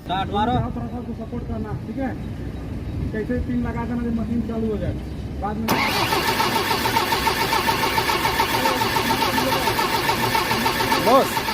Start मारो। थोड़ा सा सपोर्ट करना, ठीक है। कैसे पिन लगा देना, मशीन चालू हो जाए बाद में। बस